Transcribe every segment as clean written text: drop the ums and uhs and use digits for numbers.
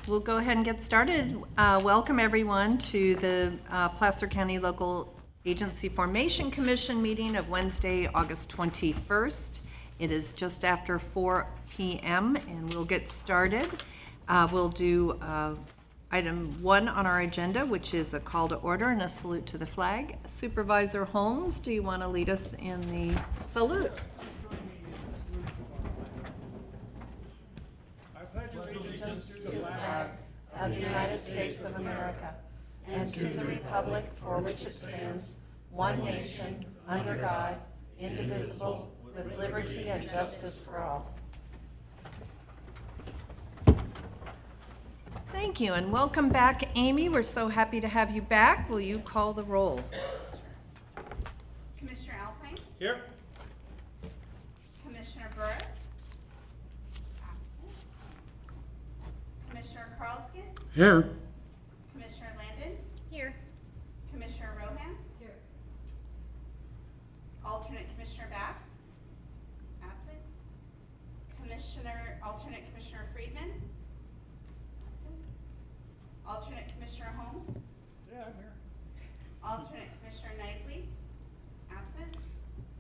We'll go ahead and get started. Welcome everyone to the Placer County Local Agency Formation Commission meeting of Wednesday, August 21st. It is just after 4 p.m. and we'll get started. We'll do item 1 on our agenda, which is a call to order and a salute to the flag. Supervisor Holmes, do you want to lead us in the salute? To the flag of the United States of America and to the republic for which it stands, one nation, under God, indivisible, with liberty and justice for all. Thank you, and welcome back, Amy. We're so happy to have you back. Will you call the roll? Commissioner Alpine? Here. Commissioner Burris? Commissioner Carlskin? Here. Commissioner Landon? Here. Commissioner Rohan? Here. Alternate Commissioner Bass? Absent. Alternate Commissioner Friedman? Absent. Alternate Commissioner Holmes? Yeah, I'm here. Alternate Commissioner Knisely? Absent.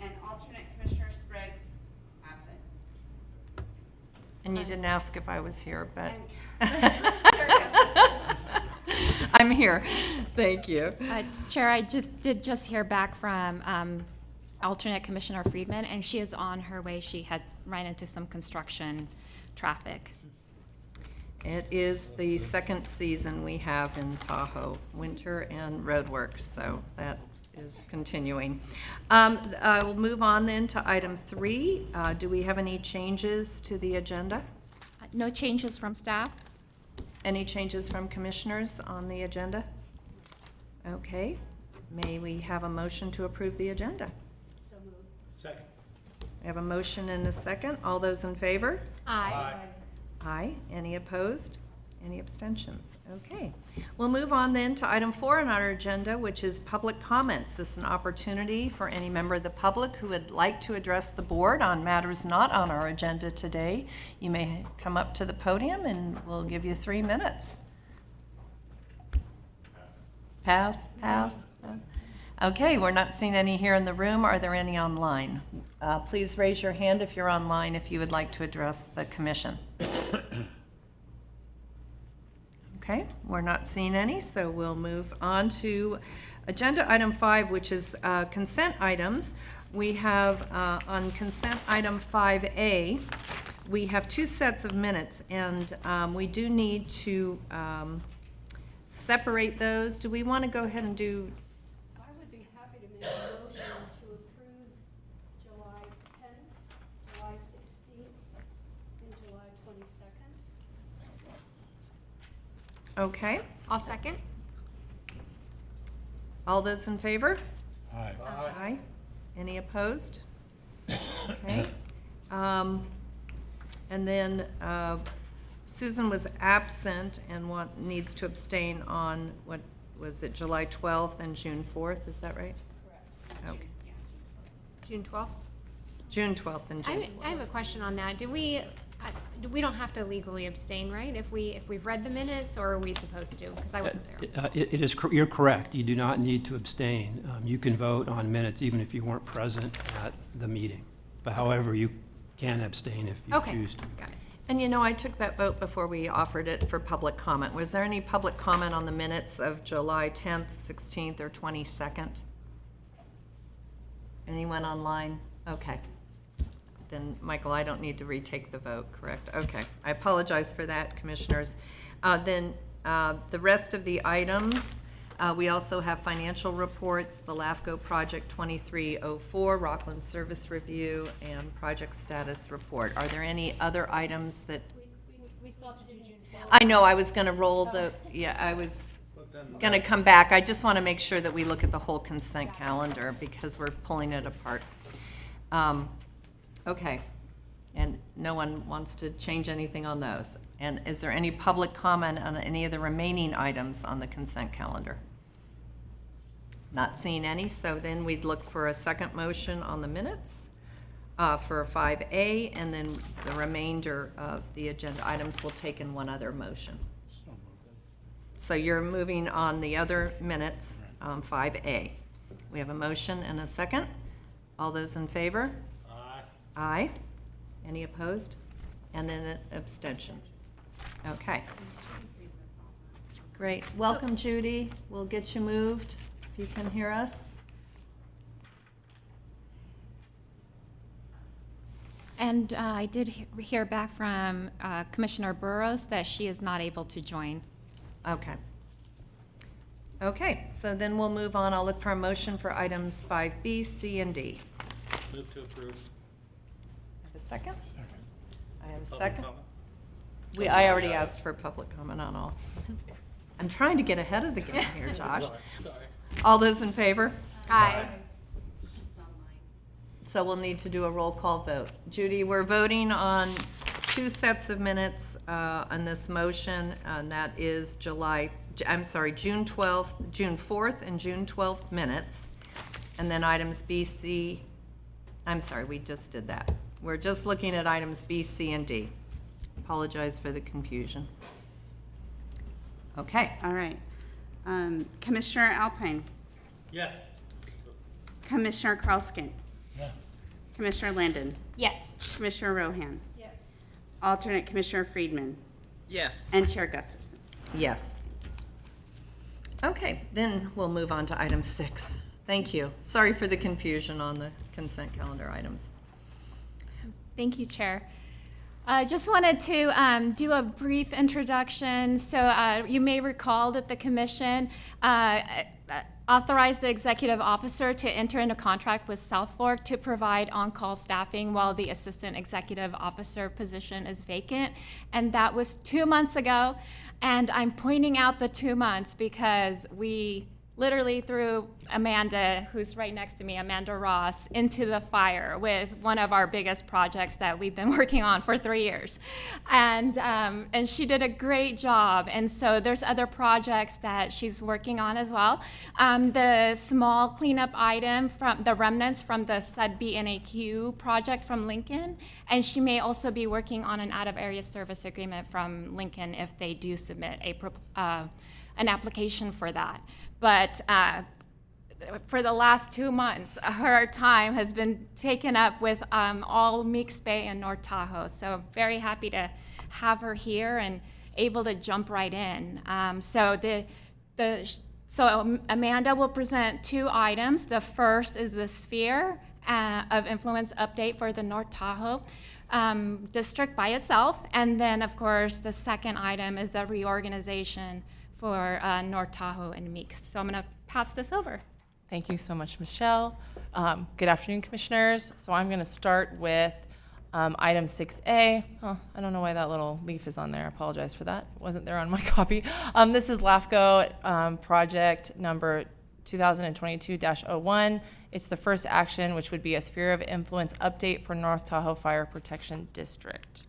And alternate Commissioner Spriggs? Absent. And you didn't ask if I was here, but And- I'm here. Thank you. Chair, I did just hear back from alternate Commissioner Friedman, and she is on her way. She had run into some construction traffic. It is the second season we have in Tahoe, winter and road work, so that is continuing. I will move on then to item 3. Do we have any changes to the agenda? No changes from staff? Any changes from commissioners on the agenda? Okay. May we have a motion to approve the agenda? Second. We have a motion and a second. All those in favor? Aye. Aye. Any opposed? Any abstentions? Okay. We'll move on then to item 4 on our agenda, which is public comments. This is an opportunity for any member of the public who would like to address the board on matters not on our agenda today. You may come up to the podium and we'll give you 3 minutes. Pass? Pass? Okay, we're not seeing any here in the room. Are there any online? Please raise your hand if you're online if you would like to address the commission. Okay, we're not seeing any, so we'll move on to agenda item 5, which is consent items. We have on consent item 5A, we have 2 sets of minutes, and we do need to separate those. Do we want to go ahead and do? I would be happy to make a motion to approve July 10th, July 16th, and July 22nd. Okay, I'll second. all those in favor? Aye. Aye. Any opposed? Okay. And then Susan was absent and needs to abstain on, what was it, July 12th and June 4th, is that right? Correct. Okay. June 12th? June 12th and June 4th. I have a question on that. We don't have to legally abstain, right? If we've read the minutes, or are we supposed to? Because I wasn't there. You're correct. You do not need to abstain. You can vote on minutes even if you weren't present at the meeting. But however, you can abstain if you Okay, choose to. got it. And you know, I took that vote before we offered it for public comment. Was there any public comment on the minutes of July 10th, 16th, or 22nd? Anyone online? Okay. Then, Michael, I don't need to retake the vote, correct? Okay. I apologize for that, commissioners. Then the rest of the items, we also have financial reports, the LAFCO Project 2304, Rockland Service Review, and Project Status Report. Are there any other items that? We still have to do June 12th. I know, I was going to roll the, yeah, I was going to come back. I just want to make sure that we look at the whole consent calendar because we're pulling it apart. Okay, and no one wants to change anything on those. And is there any public comment on any of the remaining items on the consent calendar? Not seeing any, so then we'd look for a second motion on the minutes. for 5A, and then the remainder of the agenda items will take in one other motion. So you're moving on the other minutes, 5A. We have a motion and a second. All those in favor? Aye. Aye. Any opposed? And then an abstention. Okay. Great. Welcome, Judy. We'll get you moved if you can hear us. And I did hear back from Commissioner Burrows that she is not able to join. Okay. Okay, so then we'll move on. I'll look for a motion for items 5B, C, and D. Move to approve. Have a second? I have a Public second. comment? I already asked for public comment on all. I'm trying to get ahead of the game here, Josh. Sorry. All those in favor? Aye. It's on mine. So we'll need to do a roll call vote. Judy, we're voting on two sets of minutes on this motion, and that is June 12th, June 4th and June 12th minutes. And then items B, C, I'm sorry, we just did that. We're just looking at items B, C, and D. Apologize for the confusion. Okay, All right. Commissioner Alpine, Yes. Commissioner Kralskin, Yes. Commissioner Landon, Yes. Commissioner Rohan, Yes. alternate Commissioner Friedman, Yes. and Chair Gustafson. yes. Okay, then we'll move on to item 6. Thank you. Sorry for the confusion on the consent calendar items. Thank you, Chair. I just wanted to do a brief introduction. So you may recall that the Commission authorized the Executive Officer to enter into contract with South Fork to provide on-call staffing while the Assistant Executive Officer position is vacant. And that was 2 months ago. And I'm pointing out the 2 months because we literally threw Amanda, who's right next to me, Amanda Ross, into the fire with one of our biggest projects that we've been working on for 3 years. And she did a great job. And so there's other projects that she's working on as well. The small cleanup item from the remnants from the SUDB NAQ project from Lincoln. And she may also be working on an out-of-area service agreement from Lincoln if they do submit an application for that. But for the last 2 months, her time has been taken up with all Meeks Bay and North Tahoe. So very happy to have her here and able to jump right in. So Amanda will present 2 items. The first is the sphere of influence update for the North Tahoe district by itself. And then, of course, the second item is the reorganization for North Tahoe and Meeks. So I'm going to pass this over. Thank you so much, Michelle. Good afternoon, Commissioners. So I'm going to start with item 6A. Oh, I don't know why that little leaf is on there. I apologize for that. It wasn't there on my copy. This is LAFCO project number 2022-01. It's the first action, which would be a sphere of influence update for North Tahoe Fire Protection District.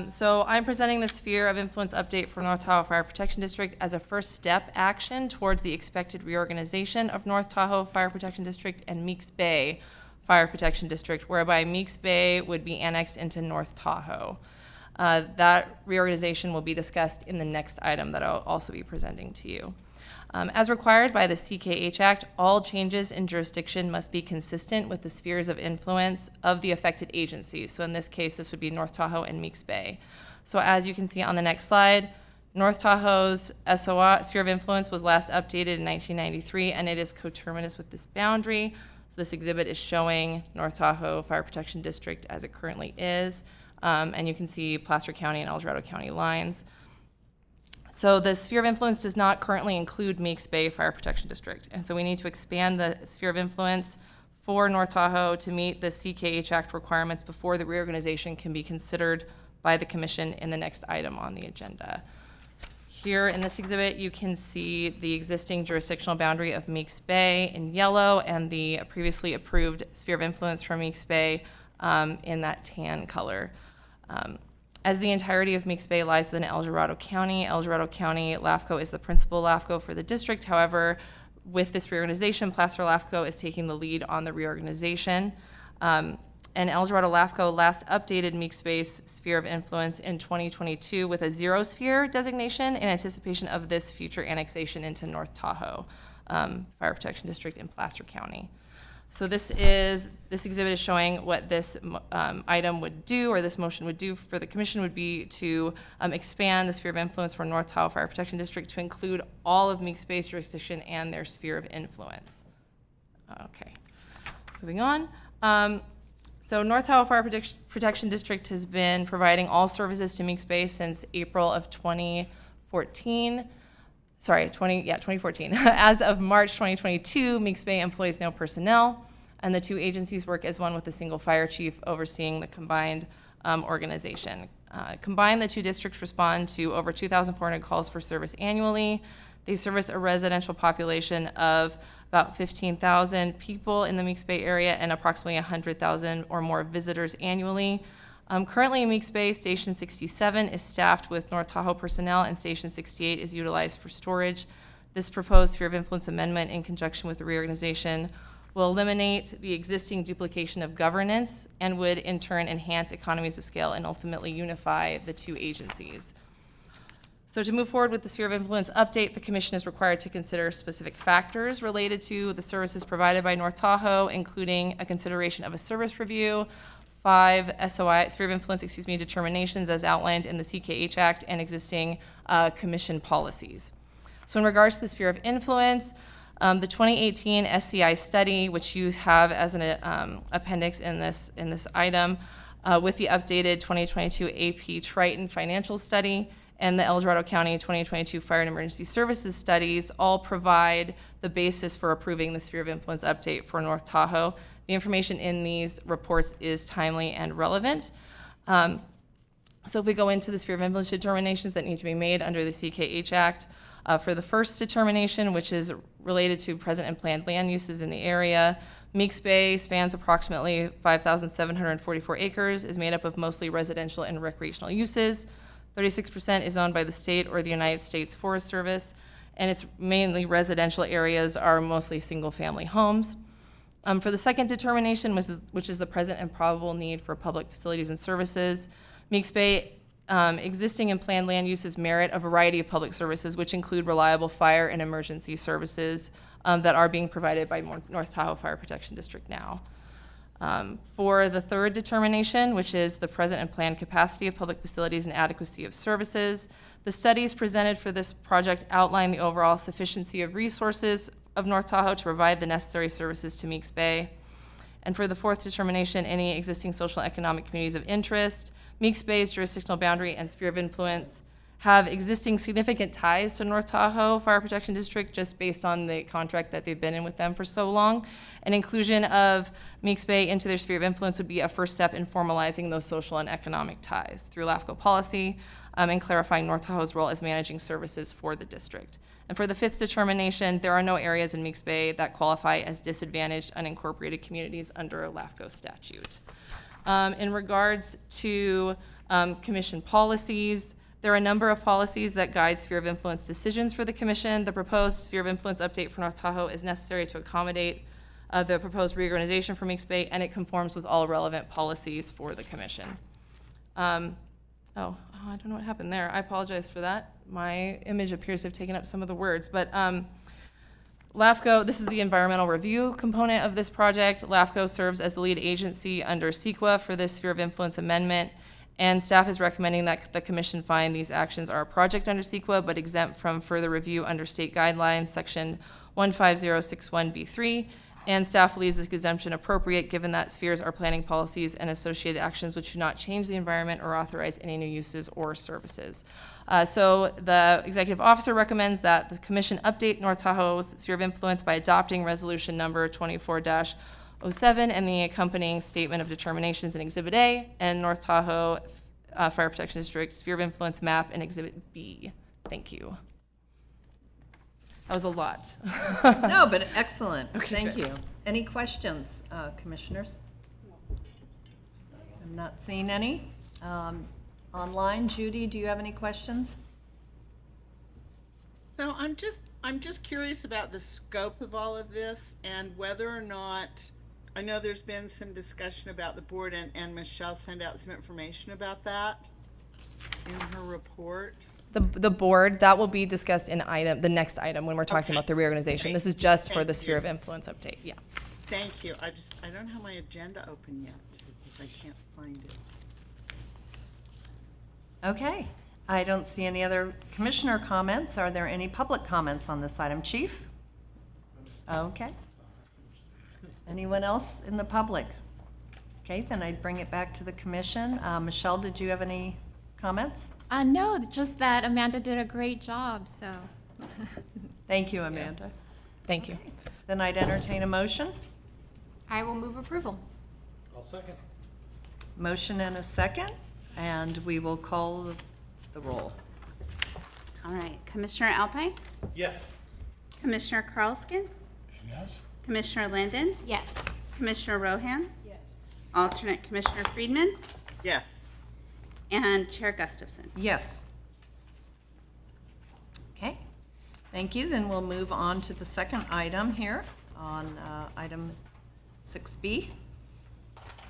So I'm presenting the sphere of influence update for North Tahoe Fire Protection District as a first step action towards the expected reorganization of North Tahoe Fire Protection District and Meeks Bay Fire Protection District, whereby Meeks Bay would be annexed into North Tahoe. That reorganization will be discussed in the next item that I'll also be presenting to you. As required by the CKH Act, all changes in jurisdiction must be consistent with the spheres of influence of the affected agencies. So in this case, this would be North Tahoe and Meeks Bay. So as you can see on the next slide, North Tahoe's SOI, sphere of influence, was last updated in 1993, and it is coterminous with this boundary. So this exhibit is showing North Tahoe Fire Protection District as it currently is, and you can see Placer County and El Dorado County lines. So the sphere of influence does not currently include Meeks Bay Fire Protection District. And so we need to expand the sphere of influence for North Tahoe to meet the CKH Act requirements before the reorganization can be considered by the Commission in the next item on the agenda. Here in this exhibit, you can see the existing jurisdictional boundary of Meeks Bay in yellow and the previously approved sphere of influence for Meeks Bay in that tan color. As the entirety of Meeks Bay lies within El Dorado County LAFCO is the principal LAFCO for the district. However, with this reorganization, Placer LAFCO is taking the lead on the reorganization. And El Dorado LAFCO last updated Meeks Bay's sphere of influence in 2022 with a zero sphere designation in anticipation of this future annexation into North Tahoe Fire Protection District in Placer County. So this exhibit is showing what this item would do, or this motion would do for the commission, would be to expand the sphere of influence for North Tahoe Fire Protection District to include all of Meeks Bay's jurisdiction and their sphere of influence. Okay, moving on. So North Tahoe Fire Protection District has been providing all services to Meeks Bay since April of 2014. 2014. As of March 2022, Meeks Bay employs no personnel, and the two agencies work as one with a single fire chief overseeing the combined organization. Combined, the two districts respond to over 2,400 calls for service annually. They service a residential population of about 15,000 people in the Meeks Bay area and approximately 100,000 or more visitors annually. Currently in Meeks Bay, Station 67 is staffed with North Tahoe personnel, and Station 68 is utilized for storage. This proposed sphere of influence amendment, in conjunction with the reorganization, will eliminate the existing duplication of governance and would in turn enhance economies of scale and ultimately unify the two agencies. So to move forward with the sphere of influence update, the commission is required to consider specific factors related to the services provided by North Tahoe, including a consideration of a service review, 5 SOI, sphere of influence, determinations as outlined in the CKH Act and existing commission policies. So in regards to the sphere of influence, the 2018 SCI study, which you have as an appendix in this item, with the updated 2022 AP Triton financial study and the El Dorado County 2022 Fire and Emergency Services studies, all provide the basis for approving the sphere of influence update for North Tahoe. The information in these reports is timely and relevant. So if we go into the sphere of influence determinations that need to be made under the CKH Act, for the first determination, which is related to present and planned land uses in the area, Meeks Bay spans approximately 5,744 acres, is made up of mostly residential and recreational uses. 36% is owned by the state or the United States Forest Service, and its mainly residential areas are mostly single-family homes. For the second determination, which is the present and probable need for public facilities and services, Meeks Bay existing and planned land uses merit a variety of public services, which include reliable fire and emergency services that are being provided by North Tahoe Fire Protection District now. For the third determination, which is the present and planned capacity of public facilities and adequacy of services, the studies presented for this project outline the overall sufficiency of resources of North Tahoe to provide the necessary services to Meeks Bay. And for the fourth determination, any existing social and economic communities of interest, Meeks Bay's jurisdictional boundary and sphere of influence have existing significant ties to North Tahoe Fire Protection District just based on the contract that they've been in with them for so long. An inclusion of Meeks Bay into their sphere of influence would be a first step in formalizing those social and economic ties through LAFCO policy and clarifying North Tahoe's role as managing services for the district. And for the fifth determination, there are no areas in Meeks Bay that qualify as disadvantaged unincorporated communities under a LAFCO statute. In regards to commission policies, there are a number of policies that guide sphere of influence decisions for the commission. The proposed sphere of influence update for North Tahoe is necessary to accommodate the proposed reorganization for Meeks Bay, and it conforms with all relevant policies for the commission. I don't know what happened there. I apologize for that. My image appears to have taken up some of the words, but LAFCO, this is the environmental review component of this project. LAFCO serves as the lead agency under CEQA for this sphere of influence amendment, and staff is recommending that the commission find these actions are a project under CEQA but exempt from further review under state guidelines, section 15061B3, and staff believes this exemption appropriate given that spheres are planning policies and associated actions which do not change the environment or authorize any new uses or services. So the executive officer recommends that the commission update North Tahoe's sphere of influence by adopting resolution number 24-07 and the accompanying statement of determinations in Exhibit A and North Tahoe Fire Protection District sphere of influence map in Exhibit B. Thank you. That was a lot. No, but excellent. Okay, Thank good. you. Any questions, commissioners? I'm not seeing any. Online, Judy, do you have any questions? So I'm just curious about the scope of all of this and whether or not, I know there's been some discussion about the board, and Michelle sent out some information about that in her report. The board, that will be discussed in the next item when we're talking Okay. about the reorganization. Great. This is just for Thank the sphere you. of influence update, yeah. Thank you. I don't have my agenda open yet because I can't find it. Okay, I don't see any other commissioner comments. Are there any public comments on this item, Chief? Okay. Anyone else in the public? Okay, then I'd bring it back to the commission. Michelle, did you have any comments? No, just that Amanda did a great job, so. Thank you, Amanda. Thank you. Then I'd entertain a motion. I will move approval. I'll second. Motion and a second, and we will call the roll. All right, Commissioner Alpine, Yes. Commissioner Carlskin, Yes. Commissioner Landon, Yes. Commissioner Rohan, Yes. alternate Commissioner Friedman, Yes. and Chair Gustafson. Yes. Okay, thank you. Then we'll move on to the second item here on item 6B.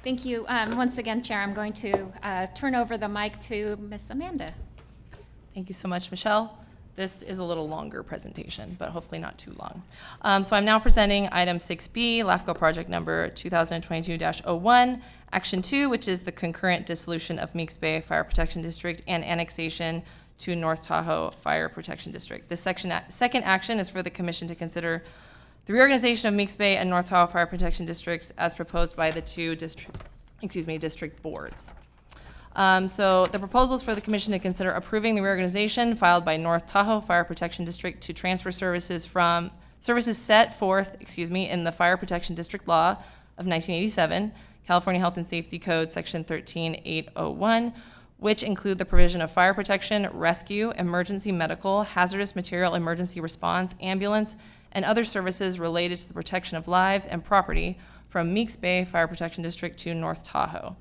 Thank you. Once again, Chair, I'm going to turn over the mic to Miss Amanda. Thank you so much, Michelle. This is a little longer presentation, but hopefully not too long. So I'm now presenting item 6B, LAFCO Project number 2022-01, Action 2, which is the concurrent dissolution of Meeks Bay Fire Protection District and annexation to North Tahoe Fire Protection District. This second action is for the Commission to consider the reorganization of Meeks Bay and North Tahoe Fire Protection Districts as proposed by the two district boards. So the proposal is for the Commission to consider approving the reorganization filed by North Tahoe Fire Protection District to transfer services from services set forth, in the Fire Protection District Law of 1987, California Health and Safety Code, Section 13801, which include the provision of fire protection, rescue, emergency medical, hazardous material emergency response, ambulance, and other services related to the protection of lives and property from Meeks Bay Fire Protection District to North Tahoe.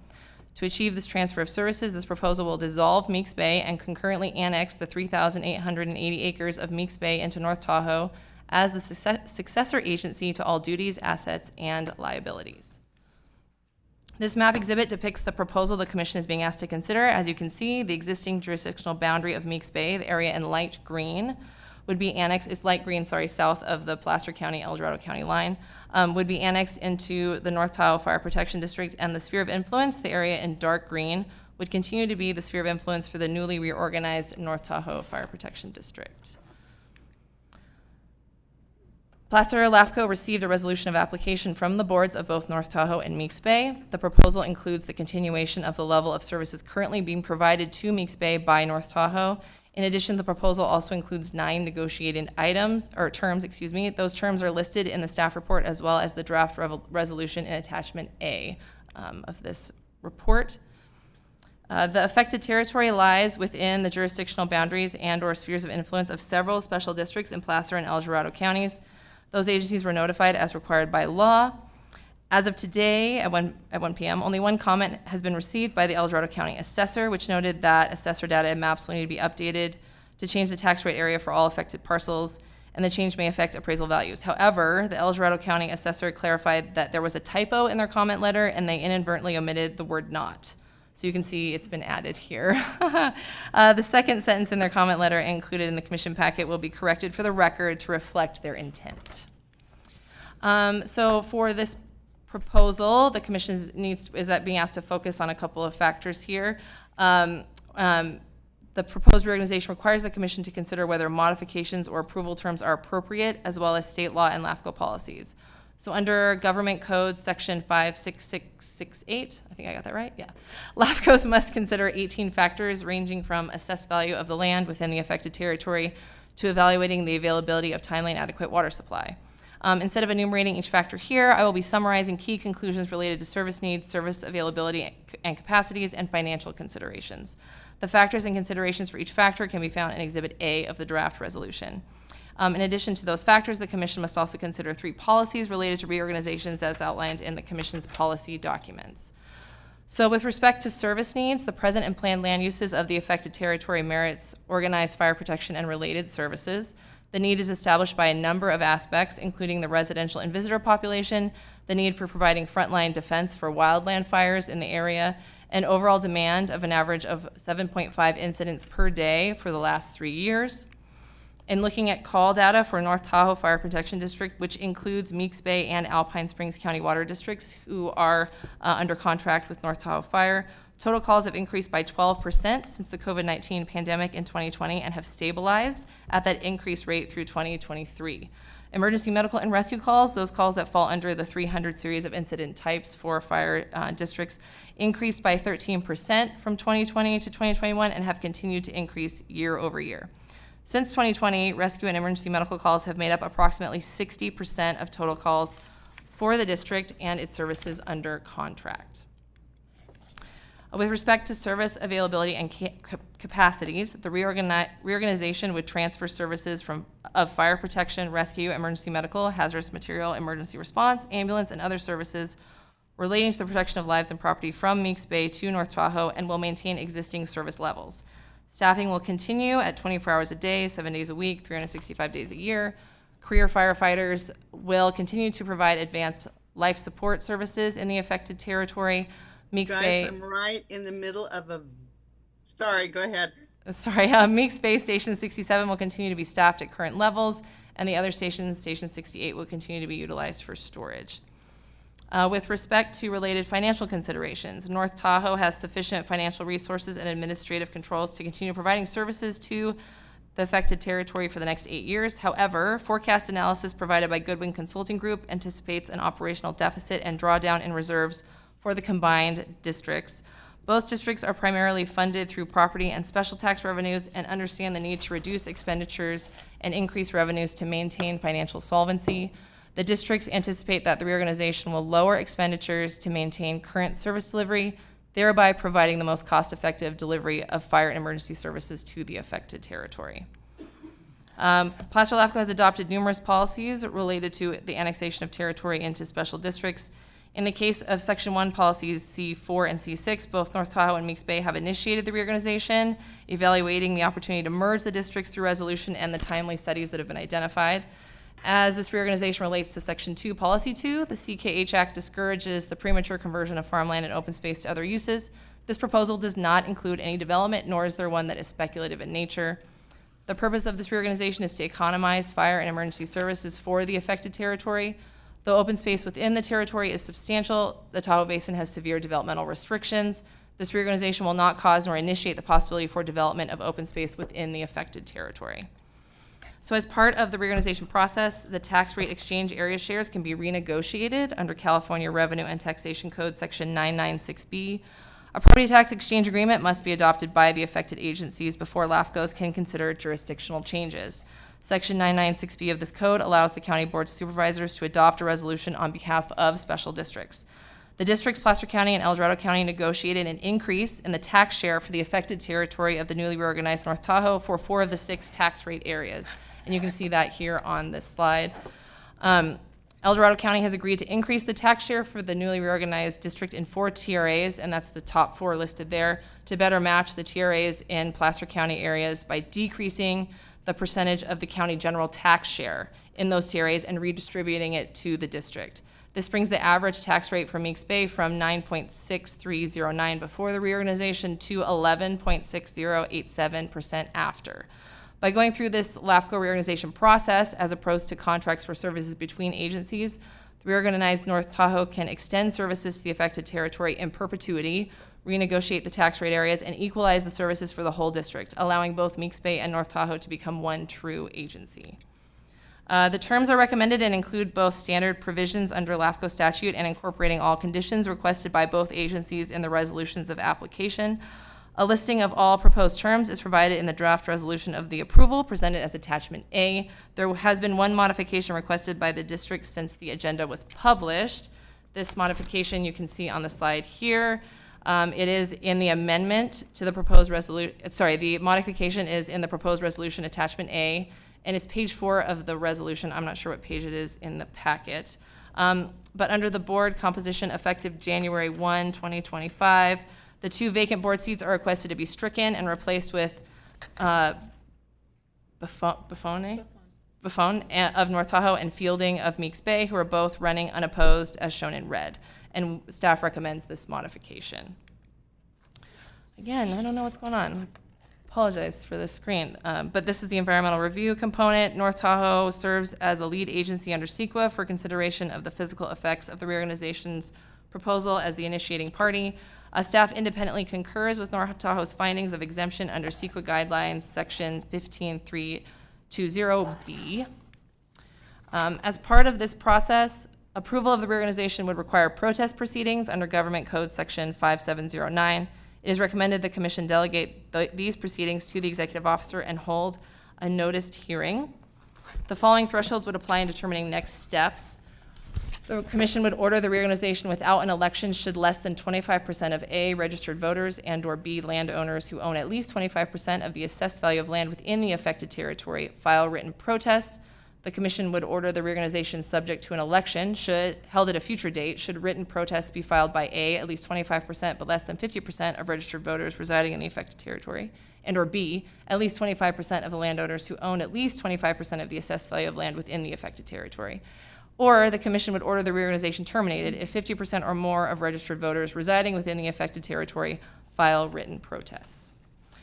To achieve this transfer of services, this proposal will dissolve Meeks Bay and concurrently annex the 3,880 acres of Meeks Bay into North Tahoe as the successor agency to all duties, assets, and liabilities. This map exhibit depicts the proposal the Commission is being asked to consider. As you can see, the existing jurisdictional boundary of Meeks Bay, the area in light green, would be annexed, it's light green, south of the Placer County, El Dorado County line, would be annexed into the North Tahoe Fire Protection District, and the sphere of influence, the area in dark green, would continue to be the sphere of influence for the newly reorganized North Tahoe Fire Protection District. Placer LAFCO received a resolution of application from the boards of both North Tahoe and Meeks Bay. The proposal includes the continuation of the level of services currently being provided to Meeks Bay by North Tahoe. In addition, the proposal also includes 9 negotiated terms. Those terms are listed in the staff report as well as the draft resolution in attachment A of this report. The affected territory lies within the jurisdictional boundaries and/or spheres of influence of several special districts in Placer and El Dorado counties. Those agencies were notified as required by law. As of today, at 1 p.m., only one comment has been received by the El Dorado County Assessor, which noted that assessor data and maps will need to be updated to change the tax rate area for all affected parcels, and the change may affect appraisal values. However, the El Dorado County Assessor clarified that there was a typo in their comment letter, and they inadvertently omitted the word "not." So you can see it's been added here. The second sentence in their comment letter included in the commission packet will be corrected for the record to reflect their intent. So for this proposal, the commission is being asked to focus on a couple of factors here. The proposed reorganization requires the commission to consider whether modifications or approval terms are appropriate, as well as state law and LAFCO policies. So under Government Code Section 56668, I think I got that right, yeah. LAFCOs must consider 18 factors ranging from assessed value of the land within the affected territory to evaluating the availability of timely and adequate water supply. Instead of enumerating each factor here, I will be summarizing key conclusions related to service needs, service availability and capacities, and financial considerations. The factors and considerations for each factor can be found in Exhibit A of the draft resolution. In addition to those factors, the Commission must also consider 3 policies related to reorganizations as outlined in the Commission's policy documents. So with respect to service needs, the present and planned land uses of the affected territory merits organized fire protection and related services. The need is established by a number of aspects, including the residential and visitor population, the need for providing frontline defense for wildland fires in the area, and overall demand of an average of 7.5 incidents per day for the last 3 years. In looking at call data for North Tahoe Fire Protection District, which includes Meeks Bay and Alpine Springs County Water Districts, who are under contract with North Tahoe Fire, total calls have increased by 12% since the COVID-19 pandemic in 2020 and have stabilized at that increased rate through 2023. Emergency medical and rescue calls, those calls that fall under the 300 series of incident types for fire districts, increased by 13% from 2020 to 2021 and have continued to increase year over year. Since 2020, rescue and emergency medical calls have made up approximately 60% of total calls for the district and its services under contract. With respect to service availability and capacities, the reorganization would transfer services of fire protection, rescue, emergency medical, hazardous material, emergency response, ambulance, and other services relating to the protection of lives and property from Meeks Bay to North Tahoe and will maintain existing service levels. Staffing will continue at 24 hours a day, 7 days a week, 365 days a year. Career firefighters will continue to provide advanced life support services in the affected territory. Meeks Bay. Guys, I'm right in the middle of a, sorry, go ahead. Meeks Bay Station 67 will continue to be staffed at current levels, and the other stations, Station 68, will continue to be utilized for storage. With respect to related financial considerations, North Tahoe has sufficient financial resources and administrative controls to continue providing services to the affected territory for the next 8 years. However, forecast analysis provided by Goodwin Consulting Group anticipates an operational deficit and drawdown in reserves for the combined districts. Both districts are primarily funded through property and special tax revenues and understand the need to reduce expenditures and increase revenues to maintain financial solvency. The districts anticipate that the reorganization will lower expenditures to maintain current service delivery, thereby providing the most cost-effective delivery of fire and emergency services to the affected territory. Placer LAFCO has adopted numerous policies related to the annexation of territory into special districts. In the case of Section 1 policies C4 and C6, both North Tahoe and Meeks Bay have initiated the reorganization, evaluating the opportunity to merge the districts through resolution and the timely studies that have been identified. As this reorganization relates to Section 2, Policy 2, the CKH Act discourages the premature conversion of farmland and open space to other uses. This proposal does not include any development, nor is there one that is speculative in nature. The purpose of this reorganization is to economize fire and emergency services for the affected territory. Though open space within the territory is substantial, the Tahoe Basin has severe developmental restrictions. This reorganization will not cause nor initiate the possibility for development of open space within the affected territory. So as part of the reorganization process, the tax rate exchange area shares can be renegotiated under California Revenue and Taxation Code Section 996B. A property tax exchange agreement must be adopted by the affected agencies before LAFCOs can consider jurisdictional changes. Section 996B of this code allows the County Board of Supervisors to adopt a resolution on behalf of special districts. The districts, Placer County and El Dorado County, negotiated an increase in the tax share for the affected territory of the newly reorganized North Tahoe for 4 of the 6 tax rate areas. And you can see that here on this slide. El Dorado County has agreed to increase the tax share for the newly reorganized district in 4 TRAs, and that's the top 4 listed there, to better match the TRAs in Placer County areas by decreasing the percentage of the county general tax share in those TRAs and redistributing it to the district. This brings the average tax rate for Meeks Bay from 9.6309 before the reorganization to 11.6087% after. By going through this LAFCO reorganization process, as opposed to contracts for services between agencies, the reorganized North Tahoe can extend services to the affected territory in perpetuity, renegotiate the tax rate areas, and equalize the services for the whole district, allowing both Meeks Bay and North Tahoe to become one true agency. The terms are recommended and include both standard provisions under LAFCO statute and incorporating all conditions requested by both agencies in the resolutions of application. A listing of all proposed terms is provided in the draft resolution of the approval presented as Attachment A. There has been one modification requested by the district since the agenda was published. This modification you can see on the slide here. It is in the amendment to the proposed resolution. The modification is in the proposed resolution Attachment A, and it's page 4 of the resolution. I'm not sure what page it is in the packet. But under the board composition effective January 1, 2025, the 2 vacant board seats are requested to be stricken and replaced with Buffone? Buffon of North Tahoe and Fielding of Meeks Bay, who are both running unopposed as shown in red. And staff recommends this modification. Again, I don't know what's going on. Apologize for this screen, but this is the environmental review component. North Tahoe serves as a lead agency under CEQA for consideration of the physical effects of the reorganization's proposal as the initiating party. Staff independently concurs with North Tahoe's findings of exemption under CEQA guidelines, section 15320B. As part of this process, approval of the reorganization would require protest proceedings under Government Code section 5709. It is recommended the commission delegate these proceedings to the executive officer and hold a noticed hearing. The following thresholds would apply in determining next steps. The commission would order the reorganization without an election should less than 25% of A, registered voters, and/or B, landowners who own at least 25% of the assessed value of land within the affected territory file written protests. The commission would order the reorganization subject to an election held at a future date should written protests be filed by A, at least 25% but less than 50% of registered voters residing in the affected territory, and/or B, at least 25% of the landowners who own at least 25% of the assessed value of land within the affected territory. Or the commission would order the reorganization terminated if 50% or more of registered voters residing within the affected territory file written protests.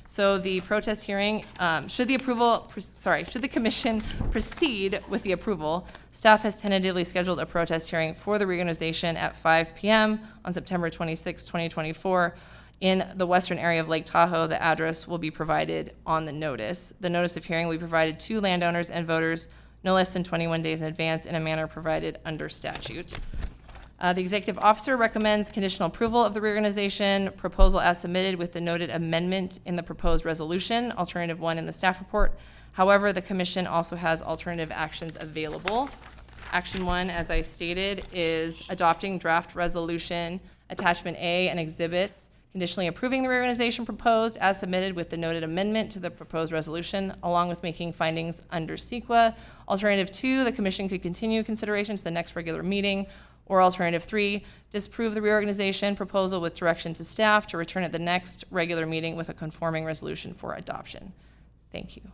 So the protest hearing, should the commission proceed with the approval, staff has tentatively scheduled a protest hearing for the reorganization at 5 p.m. on September 26, 2024 in the western area of Lake Tahoe. The address will be provided on the notice. The notice of hearing will be provided to landowners and voters no less than 21 days in advance in a manner provided under statute. The executive officer recommends conditional approval of the reorganization proposal as submitted with the noted amendment in the proposed resolution, alternative 1 in the staff report. However, the commission also has alternative actions available. Action 1, as I stated, is adopting draft resolution, attachment A and exhibits, conditionally approving the reorganization proposed as submitted with the noted amendment to the proposed resolution, along with making findings under CEQA. Alternative 2, the commission could continue consideration to the next regular meeting. Or alternative 3, disapprove the reorganization proposal with direction to staff to return at the next regular meeting with a conforming resolution for adoption. Thank you.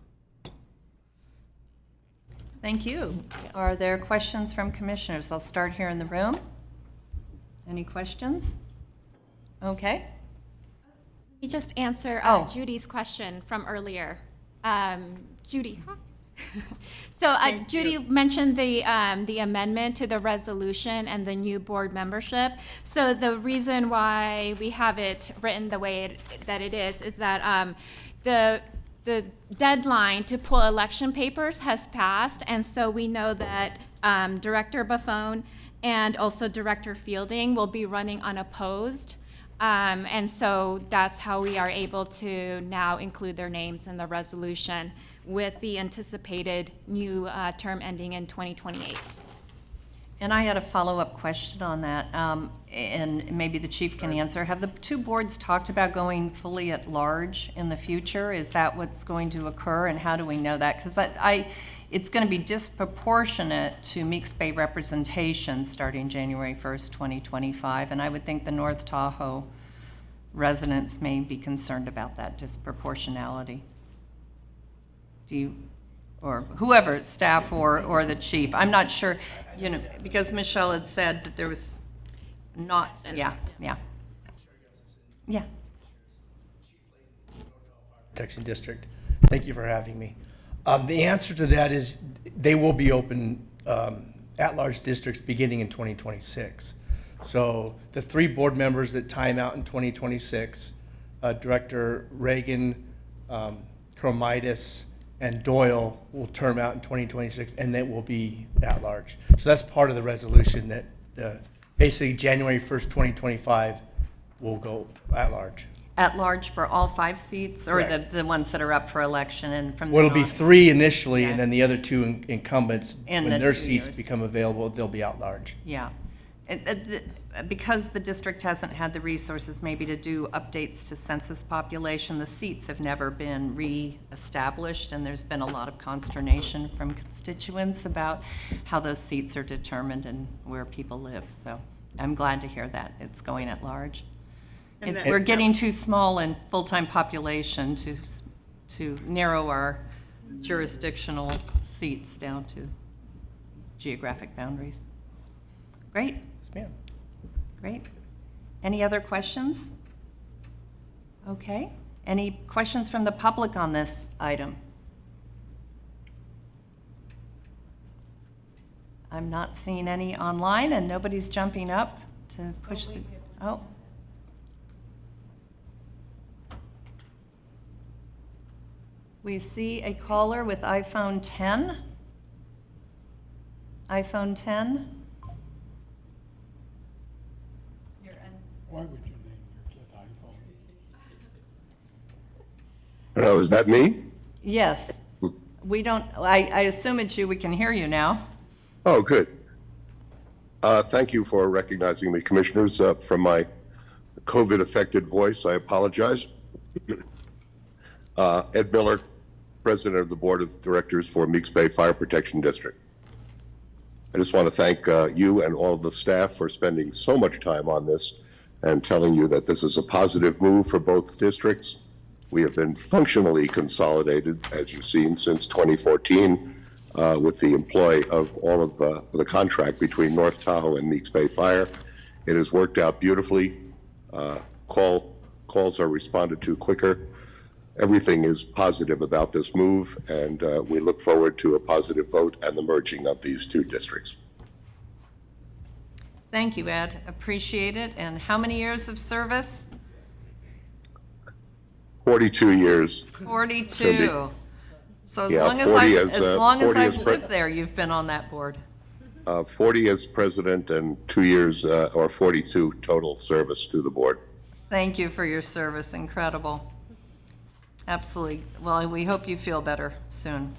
Thank you. Are there questions from commissioners? I'll start here in the room. Any questions? Okay. You just answer Oh. Judy's question from earlier. Judy, huh? So Judy mentioned the amendment to the resolution and the new board membership. So the reason why we have it written the way that it is that the deadline to pull election papers has passed, and so we know that Director Buffon and also Director Fielding will be running unopposed. And so that's how we are able to now include their names in the resolution with the anticipated new term ending in 2028. And I had a follow-up question on that, and maybe the chief can answer. Have the two boards talked about going fully at large in the future? Is that what's going to occur, and how do we know that? Because it's going to be disproportionate to Meeks Bay representation starting January 1st, 2025, and I would think the North Tahoe residents may be concerned about that disproportionality. Do you, or whoever, staff or the chief? I'm not sure, because Michelle had said that there was not, yeah. Protection District. Thank you for having me. The answer to that is they will be open at-large districts beginning in 2026. So the 3 board members that time out in 2026, Director Reagan, Cromitis, and Doyle will term out in 2026, and they will be at-large. So that's part of the resolution that basically January 1st, 2025 will go at-large. At-large for all 5 seats, or Correct. the ones that are up for election and from the Well, it'll be non- 3 initially, Yeah. and then the other 2 incumbents, In when the their 2 seats years. become available, they'll be at-large. Yeah. Because the district hasn't had the resources maybe to do updates to census population, the seats have never been re-established, and there's been a lot of consternation from constituents about how those seats are determined and where people live. So I'm glad to hear that it's going at large. And We're getting too small in full-time population to narrow our jurisdictional seats down to geographic boundaries. Great, Yes, ma'am. great. Any other questions? Okay. Any questions from the public on this item? I'm not seeing any online, and nobody's jumping up to push the, oh. We see a caller with iPhone 10. iPhone 10. Why would you name your kid iPhone? Hello, is that me? Yes. We don't, I assume it's you. We can hear you now. Oh, good. Thank you for recognizing me, Commissioners. From my COVID-affected voice, I apologize. Ed Miller, President of the Board of Directors for Meeks Bay Fire Protection District. I just want to thank you and all of the staff for spending so much time on this and telling you that this is a positive move for both districts. We have been functionally consolidated, as you've seen, since 2014 with the employ of all of the contract between North Tahoe and Meeks Bay Fire. It has worked out beautifully. Calls are responded to quicker. Everything is positive about this move, and we look forward to a positive vote and the merging of these two districts. Thank you, Ed. Appreciate it. And how many years of service? 42 years. 42. Cindy. So as Yeah, long as 40 I've, as, as long as 40 I've as lived there, you've been on that board. 40 as president and 2 years, or 42 total service to the board. Thank you for your service. Incredible. Absolutely. Well, we hope you feel better soon.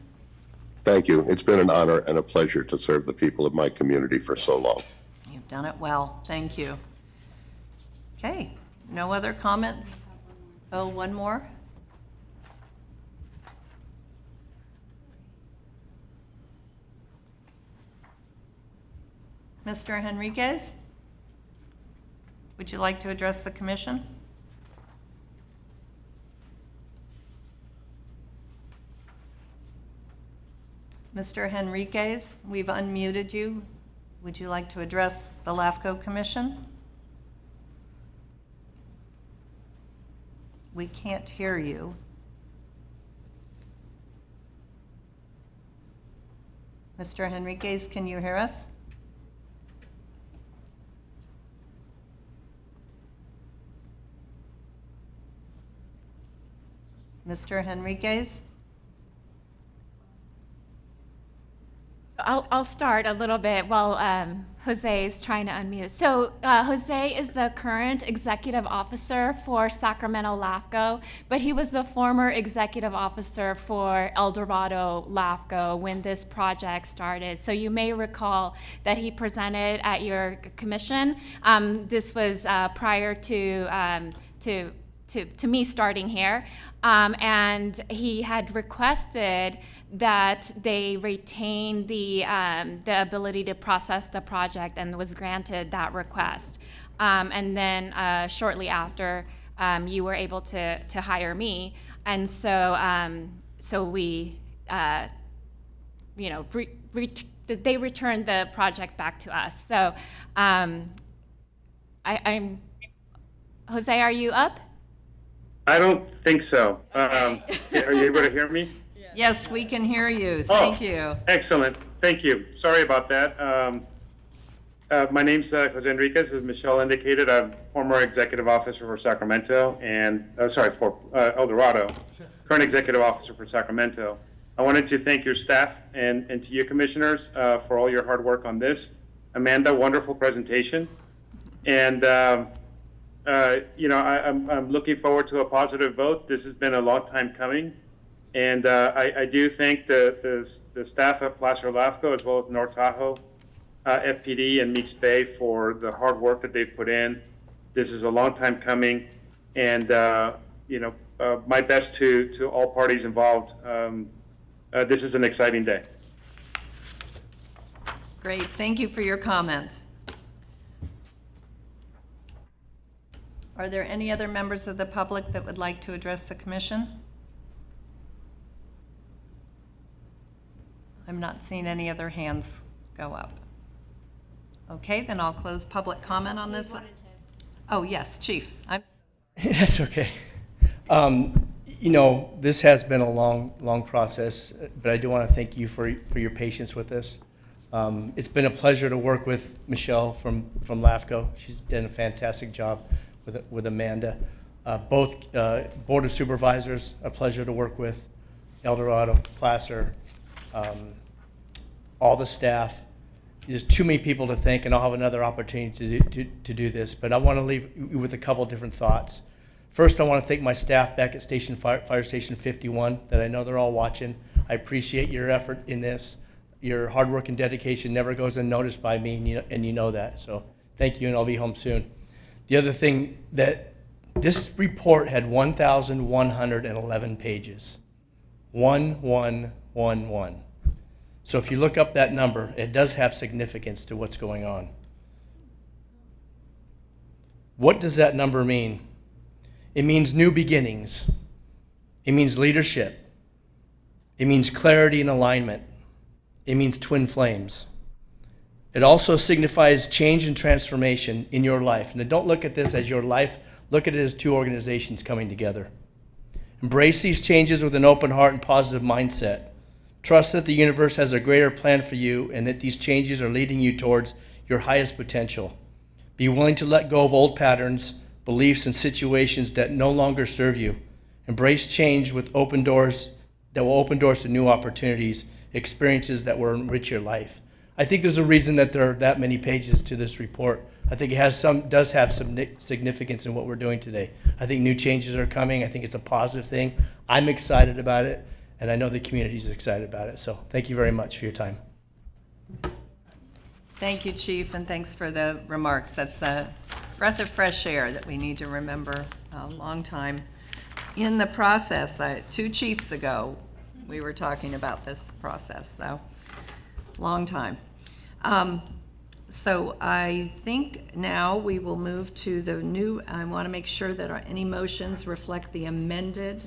Thank you. It's been an honor and a pleasure to serve the people of my community for so long. You've done it well. Thank you. Okay. No other comments? Oh, one more? Mr. Henriquez? Would you like to address the commission? Mr. Henriquez, we've unmuted you. Would you like to address the LAFCO Commission? We can't hear you. Mr. Henriquez, can you hear us? Mr. Henriquez? I'll start a little bit while Jose is trying to unmute. So Jose is the current executive officer for Sacramento LAFCO, but he was the former executive officer for El Dorado LAFCO when this project started. So you may recall that he presented at your commission. This was prior to me starting here, and he had requested that they retain the ability to process the project, and was granted that request. And then shortly after, you were able to hire me, and so so we, they returned the project back to us. So I'm Jose, are you up? I don't think so. Are you able to hear me? Yes, we can hear you. Thank you. Excellent. Thank you. Sorry about that. My name's Jose Enriquez. As Michelle indicated, I'm former executive officer for Sacramento and, for El Dorado, current executive officer for Sacramento. I wanted to thank your staff and to you commissioners for all your hard work on this. Amanda, wonderful presentation. And, I'm looking forward to a positive vote. This has been a long time coming. And I do thank the staff at Placer LAFCO as well as North Tahoe, FPD, and Meeks Bay for the hard work that they've put in. This is a long time coming, and my best to all parties involved. This is an exciting day. Great. Thank you for your comments. Are there any other members of the public that would like to address the commission? I'm not seeing any other hands go up. Okay, then I'll close public comment on this. Oh, yes, Chief. That's okay. You know, this has been a long process, but I do want to thank you for your patience with this. It's been a pleasure to work with Michelle from LAFCO. She's done a fantastic job with Amanda. Both Board of Supervisors, a pleasure to work with. Eldorado, Placer, all the staff. There's too many people to thank, and I'll have another opportunity to do this, but I want to leave you with a couple different thoughts. First, I want to thank my staff back at Fire Station 51 that I know they're all watching. I appreciate your effort in this. Your hard work and dedication never goes unnoticed by me, and you know that. So thank you, and I'll be home soon. The other thing, that this report had 1,111 pages. 1111. So if you look up that number, it does have significance to what's going on. What does that number mean? It means new beginnings. It means leadership. It means clarity and alignment. It means twin flames. It also signifies change and transformation in your life. And don't look at this as your life, look at it as two organizations coming together. Embrace these changes with an open heart and positive mindset. Trust that the universe has a greater plan for you and that these changes are leading you towards your highest potential. Be willing to let go of old patterns, beliefs, and situations that no longer serve you. Embrace change with open doors that will open doors to new opportunities, experiences that will enrich your life. I think there's a reason that there are that many pages to this report. I think it does have some significance in what we're doing today. I think new changes are coming. I think it's a positive thing. I'm excited about it, and I know the community is excited about it. So thank you very much for your time. Thank you, Chief, and thanks for the remarks. That's a breath of fresh air that we need to remember a long time. In the process, 2 chiefs ago, we were talking about this process, so long time. So I think now we will move to the new, I want to make sure that any motions reflect the amended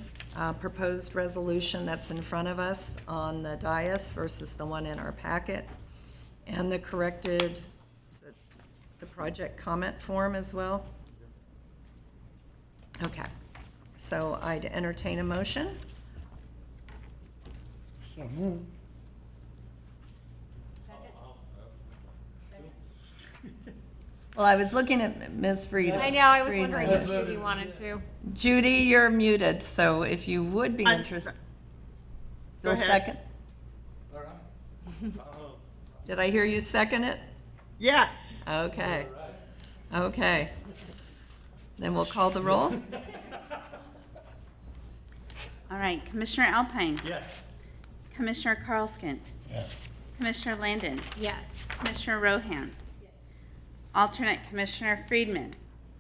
proposed resolution that's in front of us on the dais versus the one in our packet, and the corrected, is it the project comment form as well? Okay, so I'd entertain a motion. So move. Well, I was looking at Ms. Friedman. I know, I was Friedman. wondering if Judy wanted to. Judy, you're muted, so if you would be interested. Go You'll ahead. second? Did I hear you second it? Yes. Okay. Okay. Then we'll call the roll. All right, Commissioner Alpine. Yes. Commissioner Carlskint. Yes. Commissioner Landon. Yes. Commissioner Rohan. Alternate Commissioner Friedman.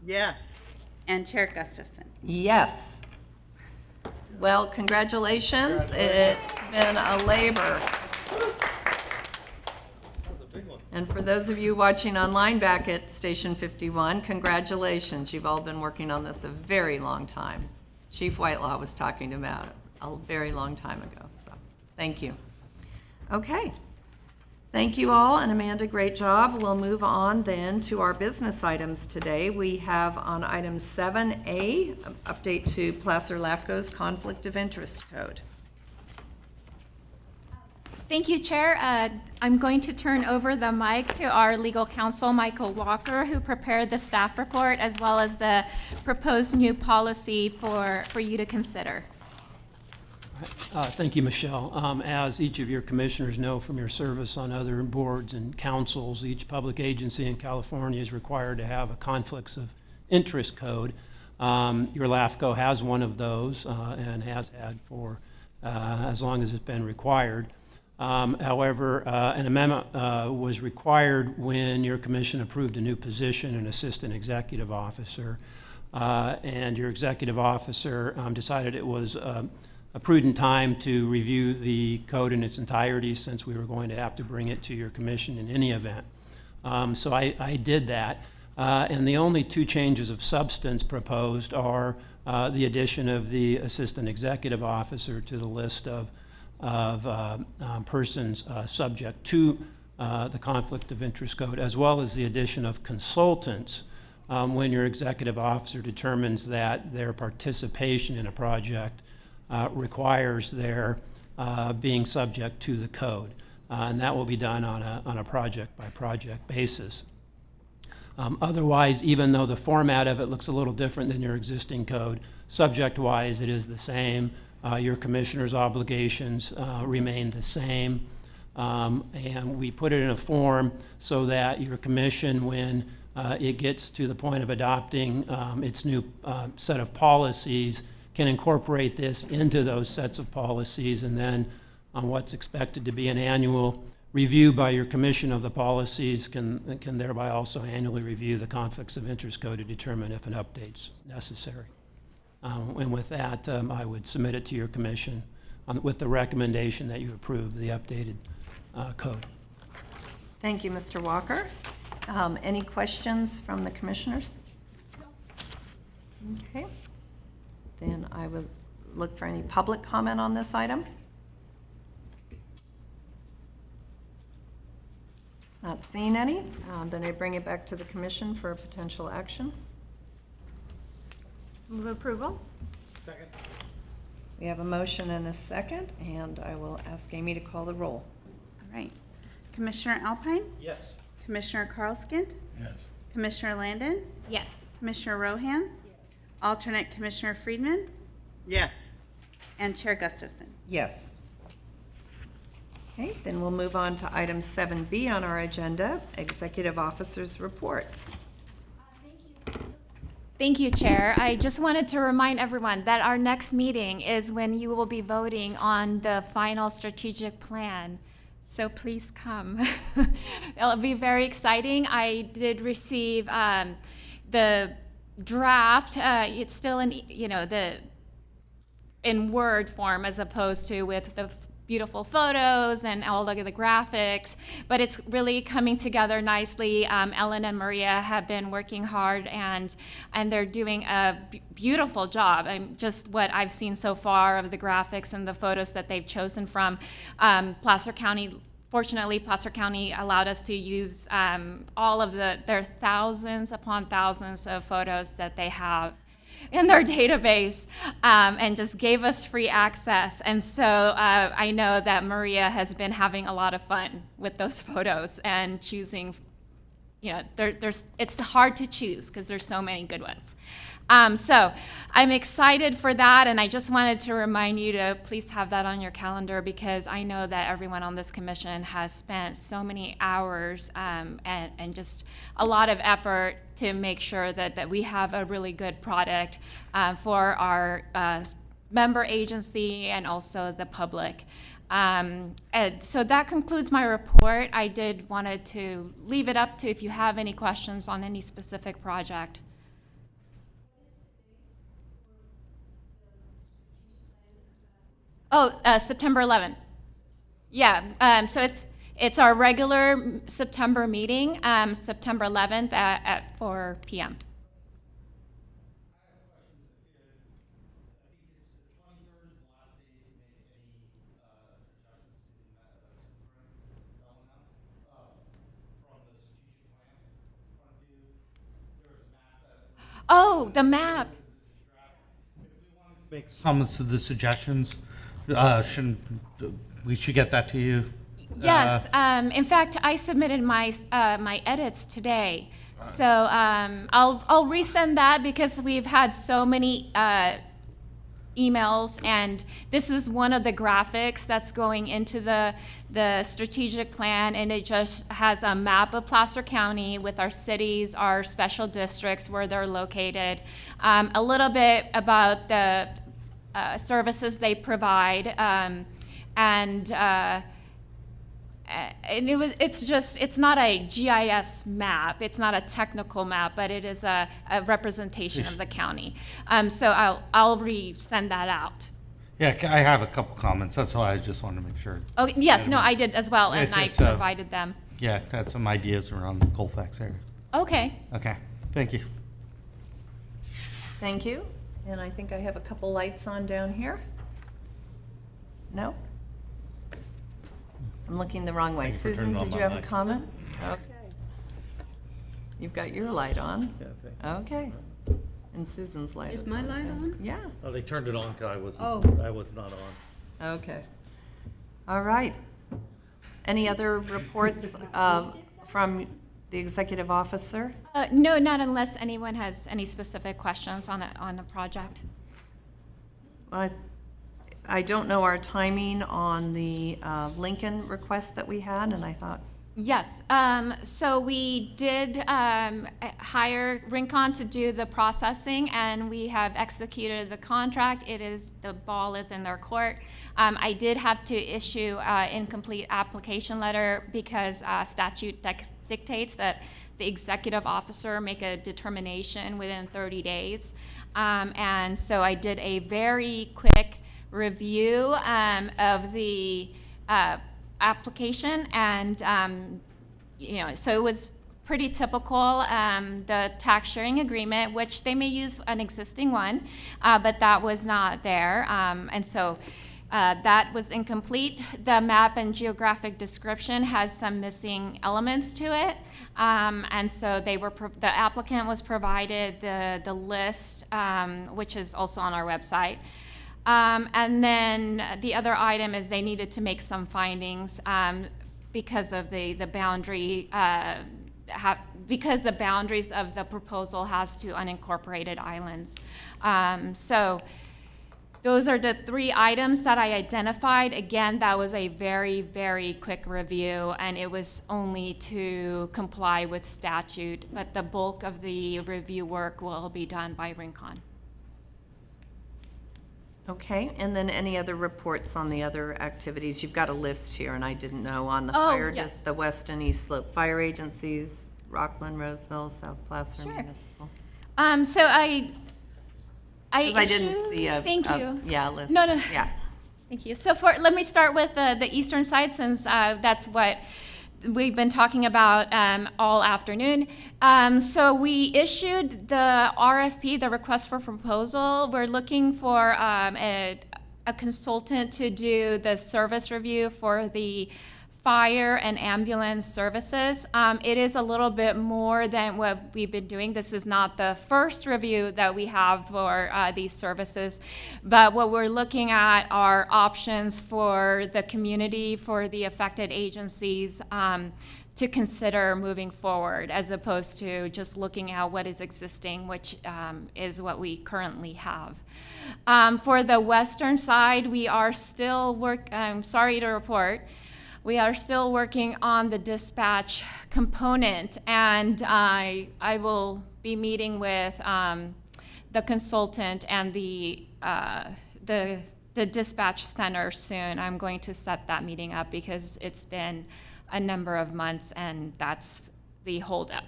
Yes. And Chair Gustafson. Yes. Well, congratulations. It's been a labor. And for those of you watching online back at Station 51, congratulations. You've all been working on this a very long time. Chief Whitelaw was talking about it a very long time ago, so thank you. Okay. Thank you all, and Amanda, great job. We'll move on then to our business items today. We have on item 7A, update to Placer LAFCO's Conflict of Interest Code. Thank you, Chair. I'm going to turn over the mic to our legal counsel, Michael Walker, who prepared the staff report as well as the proposed new policy for you to consider. Thank you, Michelle. As each of your commissioners know from your service on other boards and councils, each public agency in California is required to have a conflicts of interest code. Your LAFCO has one of those and has had for as long as it's been required. However, an amendment was required when your commission approved a new position, an assistant executive officer, and your executive officer decided it was a prudent time to review the code in its entirety, since we were going to have to bring it to your commission in any event. So I did that, and the only 2 changes of substance proposed are the addition of the assistant executive officer to the list of persons subject to the conflict of interest code, as well as the addition of consultants when your executive officer determines that their participation in a project requires their being subject to the code. And that will be done on a project-by-project basis. Otherwise, even though the format of it looks a little different than your existing code, subject-wise it is the same. Your commissioner's obligations remain the same. And we put it in a form so that your commission, when it gets to the point of adopting its new set of policies, can incorporate this into those sets of policies, and then on what's expected to be an annual review by your commission of the policies can thereby also annually review the conflicts of interest code to determine if an update's necessary. And with that, I would submit it to your commission with the recommendation that you approve the updated code. Thank you, Mr. Walker. Any questions from the commissioners? Okay. Then I would look for any public comment on this item. Not seeing any. Then I bring it back to the commission for a potential action. Move approval? Second. We have a motion and a second, and I will ask Amy to call the roll. All right. Commissioner Alpine? Yes. Commissioner Carlskint? Yes. Commissioner Landon? Yes. Commissioner Rohan? Alternate Commissioner Friedman? Yes. And Chair Gustafson. Yes. Okay, then we'll move on to item 7B on our agenda, Executive Officer's Report. Thank you, Chair. I just wanted to remind everyone that our next meeting is when you will be voting on the final strategic plan. So please come. It'll be very exciting. I did receive the draft. It's still in, in Word form as opposed to with the beautiful photos and all of the graphics, but it's really coming together nicely. Ellen and Maria have been working hard, and they're doing a beautiful job. Just what I've seen so far of the graphics and the photos that they've chosen from Placer County. Fortunately, Placer County allowed us to use all of their thousands upon thousands of photos that they have in their database, and just gave us free access. And so I know that Maria has been having a lot of fun with those photos and choosing, it's hard to choose because there's so many good ones. So I'm excited for that, and I just wanted to remind you to please have that on your calendar, because I know that everyone on this commission has spent so many hours and just a lot of effort to make sure that we have a really good product for our member agency and also the public. And so that concludes my report. I did wanted to leave it up to if you have any questions on any specific project. Oh, September 11th. Yeah, so it's our regular September meeting, September 11th at 4 p.m. Oh, the map. Make some of the suggestions. We should get that to you. Yes. In fact, I submitted my my edits today, so I'll resend that because we've had so many emails, and this is one of the graphics that's going into the strategic plan, and it just has a map of Placer County with our cities, our special districts, where they're located, a little bit about the services they provide, and it's not a GIS map, it's not a technical map, but it is a representation of the county. So I'll resend that out. Yeah, I have a couple comments. That's why I just wanted to make sure. Oh, yes, no, I did as well, and I provided them. Yeah, I had some ideas around the Colfax area. Okay. Okay, thank you. Thank you. And I think I have a couple lights on down here. No? I'm looking the wrong way. Thank you for Susan, turning on did you my have a mic. comment? Okay. You've got your light on. Yeah, thank you. Okay. And Susan's light is Is my on, light too. on? Yeah, Oh, they turned it on because Oh. I was not on. okay. All right. Any other reports from the executive officer? No, not unless anyone has any specific questions on a project. Well, I don't know our timing on the Lincoln request that we had, and I thought, Yes, so we did hire Rincon to do the processing, and we have executed the contract. The ball is in their court. I did have to issue incomplete application letter because statute dictates that the executive officer make a determination within 30 days. And so I did a very quick review of the application, and so it was pretty typical. The tax sharing agreement, which they may use an existing one, but that was not there, and so that was incomplete. The map and geographic description has some missing elements to it, and so the applicant was provided the list, which is also on our website. And then the other item is they needed to make some findings because of the boundary, because the boundaries of the proposal has to unincorporated islands. So those are the 3 items that I identified. Again, that was a very, very quick review, and it was only to comply with statute, but the bulk of the review work will be done by Rincon. okay, and then any other reports on the other activities? You've got a list here, and I didn't know on the Oh, fire, yes. just the West and East Slope Fire Agencies, Rockland, Roseville, South Placer Sure. Municipal. So I Because I didn't issued- see a. Thank a- you. Yeah, list. No, no. Yeah. Thank you. So let me start with the eastern side, since that's what we've been talking about all afternoon. So we issued the RFP, the request for proposal. We're looking for a consultant to do the service review for the fire and ambulance services. It is a little bit more than what we've been doing. This is not the first review that we have for these services, but what we're looking at are options for the community, for the affected agencies, to consider moving forward, as opposed to just looking at what is existing, which is what we currently have. For the western side, we are still sorry to report, we are still working on the dispatch component, and I will be meeting with the consultant and the dispatch center soon. I'm going to set that meeting up because it's been a number of months, and that's the holdup.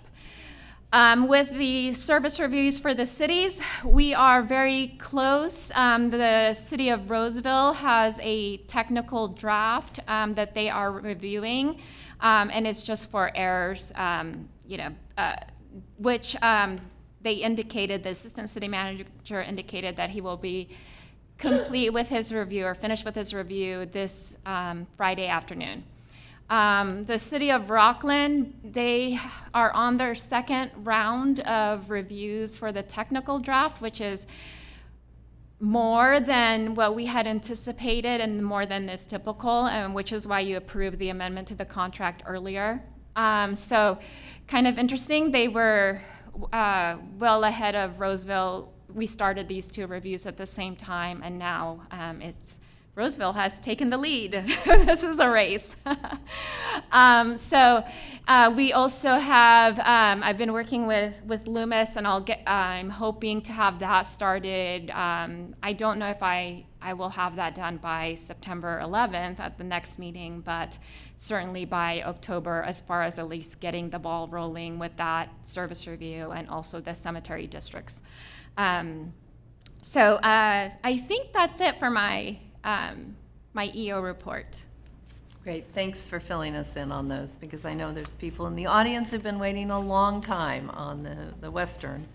With the service reviews for the cities, we are very close. The city of Roseville has a technical draft that they are reviewing, and it's just for errors, which they indicated, the assistant city manager indicated that he will be complete with his review or finished with his review this Friday afternoon. The city of Rockland, they are on their second round of reviews for the technical draft, which is more than what we had anticipated and more than is typical, which is why you approved the amendment to the contract earlier. So kind of interesting, they were well ahead of Roseville. We started these 2 reviews at the same time, and now Roseville has taken the lead. This is a race. We also have, I've been working with Loomis, and I'm hoping to have that started. I don't know if I will have that done by September 11th at the next meeting, but certainly by October, as far as at least getting the ball rolling with that service review and also the cemetery districts. I think that's it for my EO report. Great, thanks for filling us in on those, because I know there's people in the audience who've been waiting a long time on the western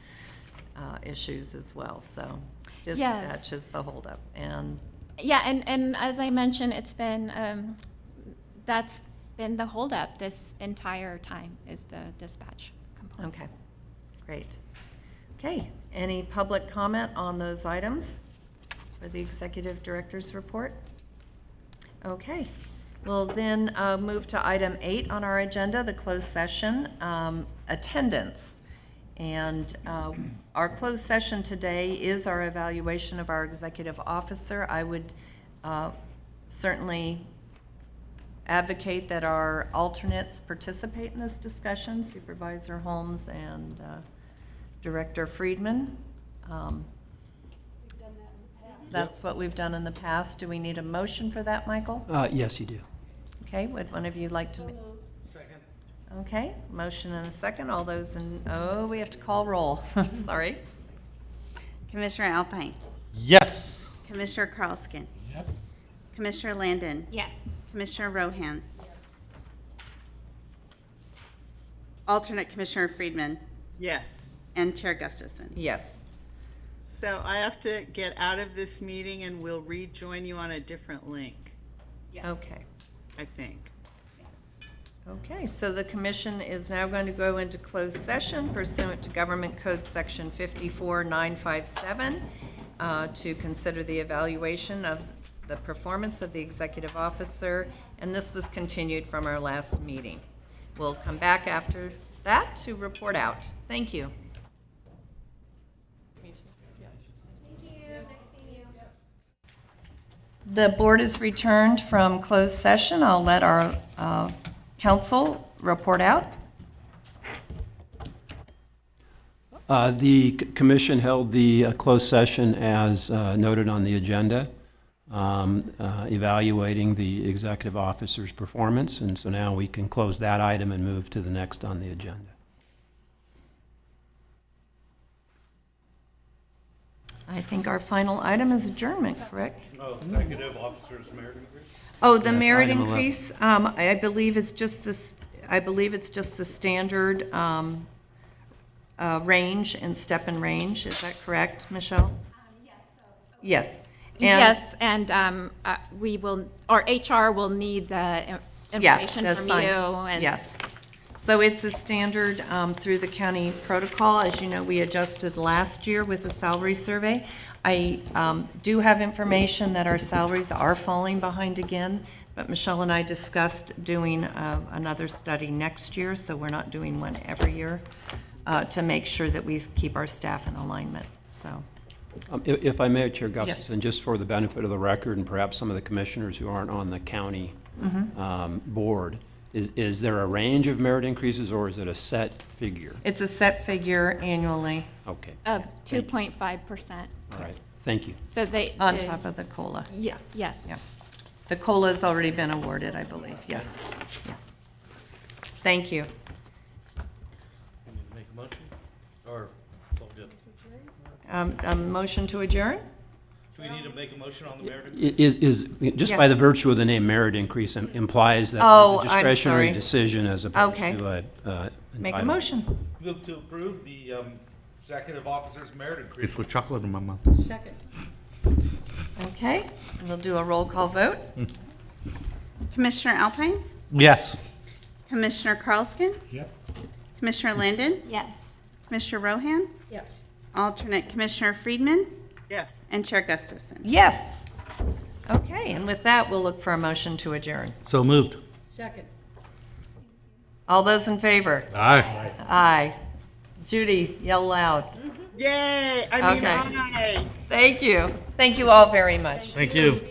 issues as well, so dispatch is the holdup. And Yeah, and as I mentioned, it's been That's been the holdup this entire time, is the dispatch component. Okay, great. Okay, any public comment on those items for the executive director's report? Okay, we'll then move to item 8 on our agenda, the closed session, attendance. And our closed session today is our evaluation of our executive officer. I would certainly advocate that our alternates participate in this discussion, Supervisor Holmes and Director Friedman. That's what we've done in the past. Do we need a motion for that, Michael? Yes, you do. Okay, would one of you like to? Second. Okay, motion and a second. All those in, oh, we have to call roll. Sorry. Commissioner Alpine. Yes. Commissioner Carlskin. Yep. Commissioner Landon. Yes. Commissioner Rohan. Alternate Commissioner Friedman. Yes. And Chair Gustafson. Yes. So I have to get out of this meeting and we'll rejoin you on a different link, Okay. I think. Okay, so the commission is now going to go into closed session pursuant to Government Code Section 54957 to consider the evaluation of the performance of the executive officer, and this was continued from our last meeting. We'll come back after that to report out. Thank you. The board is returned from closed session. I'll let our council report out. The commission held the closed session as noted on the agenda, evaluating the executive officer's performance, and so now we can close that item and move to the next on the agenda. I think our final item is adjournment, correct? No, executive officer's merit increase? Oh, the Yes, merit item 11. increase, I believe is just this, I believe it's just the standard range and step and range. Is that correct, Michelle? Yes. And- Yes, and we will, or HR will need the information the from sign- you. And Yes. So it's a standard through the county protocol. As you know, we adjusted last year with the salary survey. I do have information that our salaries are falling behind again, but Michelle and I discussed doing another study next year, so we're not doing one every year, to make sure that we keep our staff in alignment, so. If I may, Chair Gustafson, just for the benefit of the record and perhaps some of the commissioners who aren't on the county board, is there a range of merit increases or is it a set figure? It's a set figure annually Okay, Of 2.5%. all right, thank you. So they. on top of the COLA. Yeah, yes. Yeah. The COLA's already been awarded, I believe, yes. Yeah. Thank you. You need to make a motion? Or, it's all good? A motion to adjourn? Do we need to make a motion on the merit increase? Is, just by the virtue of the name merit increase implies that Oh, it's a I'm discretionary sorry. decision as opposed Okay. to Make a entitlement. motion. Move to approve the executive officer's merit increase. With chocolate in my mouth. Second. Okay, we'll do a roll call vote. Commissioner Alpine. Yes. Commissioner Carlskin. Yep. Commissioner Landon. Yes. Commissioner Rohan. Yes. Alternate Commissioner Friedman. Yes. And Chair Gustafson. Yes. Okay, and with that, we'll look for a motion to adjourn. So moved. Second. All those in favor? Aye. Aye. Judy, yell loud. Yay, I mean, Okay. aye. Thank you. Thank you all very much. Thank you.